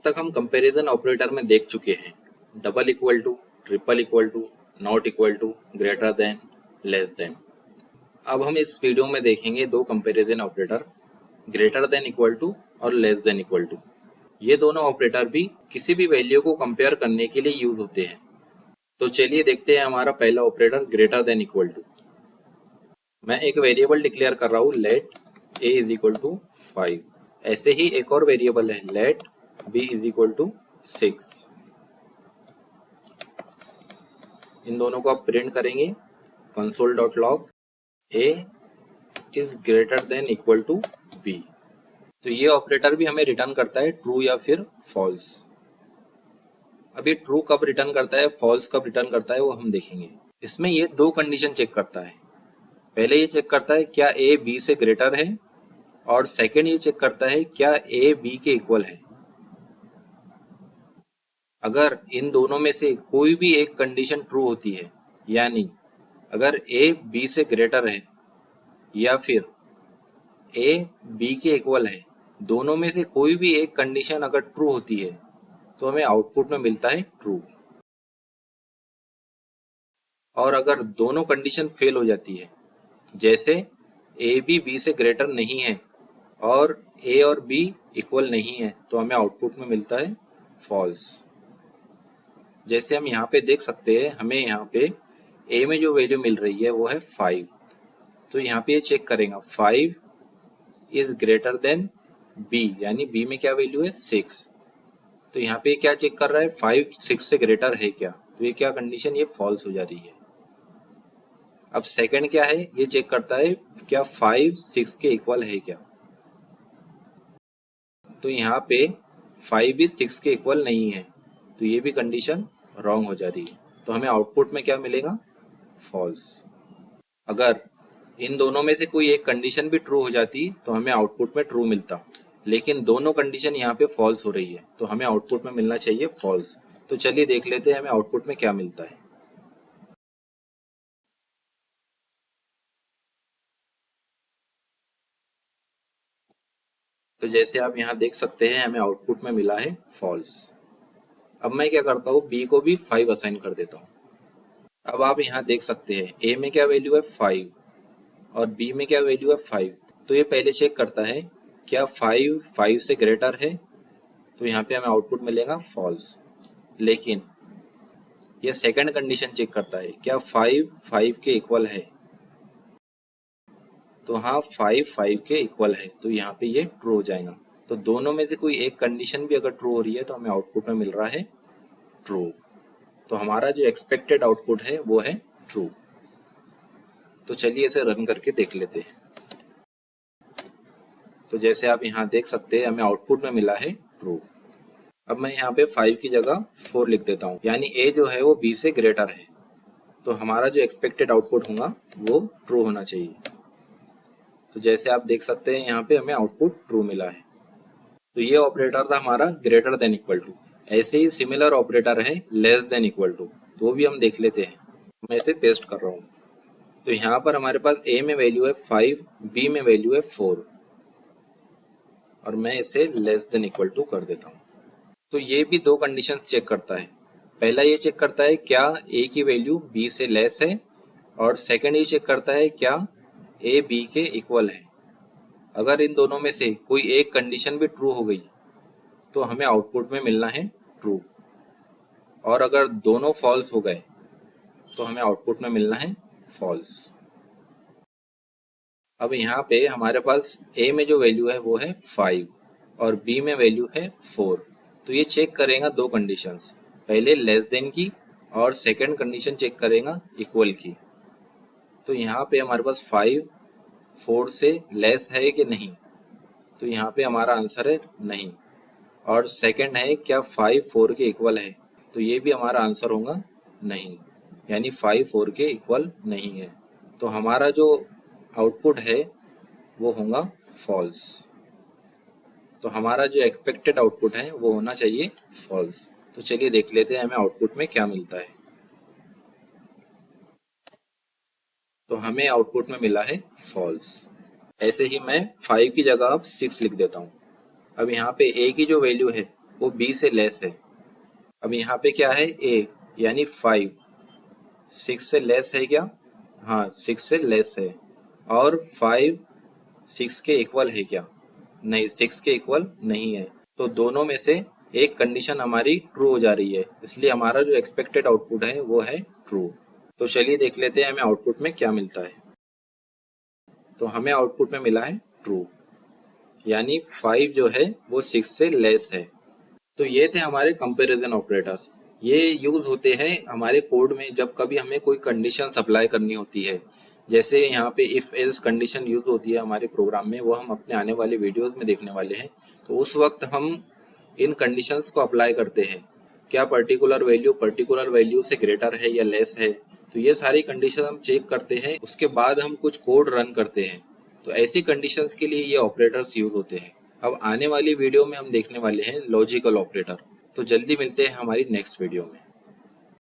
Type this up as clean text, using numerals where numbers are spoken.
तक हम comparison operator में देख चुके हैं double equal to, triple equal to, not equal to, greater than, less than. अब हम इस वीडियो में देखेंगे दो comparison operator, greater than equal to और लेस देन इक्वल टू। ये दोनों ऑपरेटर भी किसी भी वैल्यू को कंपेयर करने के लिए यूज होते हैं। तो चलिए देखते हैं हमारा पहला operator greater than equal to. मैं एक वेरिएबल डिक्लेयर कर रहा हूँ let a is equal to 5। ऐसे ही एक और वेरिएबल है let b is equal to 6। इन दोनों को आप प्रिंट करेंगे console.log a is greater than equal to b। तो ये ऑपरेटर भी हमें रिटर्न करता है ट्रू या फिर फॉल्स। अब ये ट्रू कब रिटर्न करता है, फॉल्स कब रिटर्न करता है, वो हम देखेंगे। इसमें ये दो कंडीशन चेक करता है। पहले ये चेक करता है क्या a b से ग्रेटर है, और सेकंड ये चेक करता है क्या a b के इक्वल है। अगर इन दोनों में से कोई भी एक कंडीशन ट्रू होती है, यानी अगर a b से ग्रेटर है या फिर a b के इक्वल है, दोनों में से कोई भी एक कंडीशन अगर ट्रू होती है तो हमें आउटपुट में मिलता है ट्रू। और अगर दोनों कंडीशन फेल हो जाती है, जैसे a भी b से ग्रेटर नहीं है और a और b इक्वल नहीं है, तो हमें आउटपुट में मिलता है फॉल्स। जैसे हम यहाँ पे देख सकते हैं, हमें यहाँ पे a में जो वैल्यू मिल रही है वो है 5। तो यहाँ पे ये चेक करेगा 5 इज ग्रेटर देन b, यानी b में क्या वैल्यू है 6। तो यहाँ पे क्या चेक कर रहा है 5 6 से ग्रेटर है क्या, तो ये क्या कंडीशन, ये फॉल्स हो जा रही है। अब सेकंड क्या है, ये चेक करता है क्या 5 6 के इक्वल है क्या। तो यहाँ पे 5 भी 6 के इक्वल नहीं है, तो ये भी कंडीशन रॉन्ग हो जा रही है। तो हमें आउटपुट में क्या मिलेगा, फॉल्स। अगर इन दोनों में से कोई एक कंडीशन भी ट्रू हो जाती तो हमें आउटपुट में ट्रू मिलता, लेकिन दोनों कंडीशन यहाँ पे फॉल्स हो रही है, तो हमें आउटपुट में मिलना चाहिए फॉल्स। तो चलिए देख लेते हैं हमें आउटपुट में क्या मिलता है। तो जैसे आप यहाँ देख सकते हैं हमें आउटपुट में मिला है फॉल्स। अब मैं क्या करता हूँ, बी को भी 5 असाइन कर देता हूँ। अब आप यहाँ देख सकते हैं ए में क्या वैल्यू है 5 और बी में क्या वैल्यू है 5। तो ये पहले चेक करता है क्या 5 5 से ग्रेटर है, तो यहाँ पे हमें आउटपुट मिलेगा फॉल्स। लेकिन ये सेकंड कंडीशन चेक करता है क्या 5 5 के इक्वल है, तो हाँ 5 5 के इक्वल है, तो यहाँ पे ये ट्रू हो जाएगा। तो दोनों में से कोई एक कंडीशन भी अगर ट्रू हो रही है तो हमें आउटपुट में मिल रहा है ट्रू। तो हमारा जो एक्सपेक्टेड आउटपुट है वो है ट्रू। तो चलिए इसे रन करके देख लेते हैं। तो जैसे आप यहाँ देख सकते हैं हमें आउटपुट में मिला है ट्रू। अब मैं यहाँ पे 5 की जगह 4 लिख देता हूँ, यानी a जो है वो b से ग्रेटर है, तो हमारा जो एक्सपेक्टेड आउटपुट होगा वो ट्रू होना चाहिए। तो जैसे आप देख सकते हैं यहाँ पे हमें आउटपुट ट्रू मिला है। तो ये ऑपरेटर था हमारा ग्रेटर देन इक्वल टू। ऐसे ही सिमिलर ऑपरेटर है लेस देन इक्वल टू, तो वो भी हम देख लेते हैं। मैं इसे पेस्ट कर रहा हूँ। तो यहाँ पर हमारे पास a में वैल्यू है 5, b में वैल्यू है 4, और मैं इसे लेस देन इक्वल टू कर देता हूँ। तो ये भी दो कंडीशंस चेक करता है। पहला ये चेक करता है क्या a की वैल्यू b से लेस है, और सेकंड ये चेक करता है क्या a b के इक्वल है। अगर इन दोनों में से कोई एक कंडीशन भी ट्रू हो गई तो हमें आउटपुट में मिलना है ट्रू, और अगर दोनों फॉल्स हो गए तो हमें आउटपुट में मिलना है फॉल्स। अब यहाँ पे हमारे पास a में जो वैल्यू है वो है 5 और b में वैल्यू है 4। तो ये चेक करेगा दो कंडीशंस, पहले लेस देन की और सेकंड कंडीशन चेक करेगा इक्वल की। तो यहाँ पे हमारे पास 5 4 से लेस है कि नहीं, तो यहाँ पे हमारा आंसर है नहीं। और सेकंड है क्या 5 4 के इक्वल है, तो ये भी हमारा आंसर होगा नहीं, यानी 5 4 के इक्वल नहीं है। तो हमारा जो आउटपुट है वो होगा फॉल्स। तो हमारा जो एक्सपेक्टेड आउटपुट है वो होना चाहिए फॉल्स। तो चलिए देख लेते हैं हमें आउटपुट में क्या मिलता है। तो हमें आउटपुट में मिला है फॉल्स। ऐसे ही मैं 5 की जगह अब 6 लिख देता हूँ। अब यहाँ पे a की जो वैल्यू है वो b से लेस है। अब यहाँ पे क्या है a यानी 5 6 से लेस है क्या? हाँ 6 से लेस है। और 5 6 के इक्वल है क्या? नहीं, 6 के इक्वल नहीं है। तो दोनों में से एक कंडीशन हमारी ट्रू हो जा रही है, इसलिए हमारा जो एक्सपेक्टेड आउटपुट है वो है ट्रू। तो चलिए देख लेते हैं हमें आउटपुट में क्या मिलता है। तो हमें आउटपुट में मिला है ट्रू, यानी 5 जो है वो 6 से लेस है। तो ये थे हमारे कंपैरिजन ऑपरेटर्स। ये यूज होते हैं हमारे कोड में जब कभी हमें कोई कंडीशन अप्लाई करनी होती है। जैसे यहाँ पे इफ एल्स कंडीशन यूज होती है हमारे प्रोग्राम में, वो हम अपने आने वाले वीडियोस में देखने वाले हैं। तो उस वक्त हम इन कंडीशंस को अप्लाई करते हैं, क्या पर्टिकुलर वैल्यू से ग्रेटर है या लेस है। तो ये सारी कंडीशन हम चेक करते हैं, उसके बाद हम कुछ कोड रन करते हैं। तो ऐसी कंडीशंस के लिए ये ऑपरेटर्स यूज होते हैं। अब आने वाली वीडियो में हम देखने वाले हैं लॉजिकल ऑपरेटर। तो जल्दी मिलते हैं हमारी नेक्स्ट वीडियो में।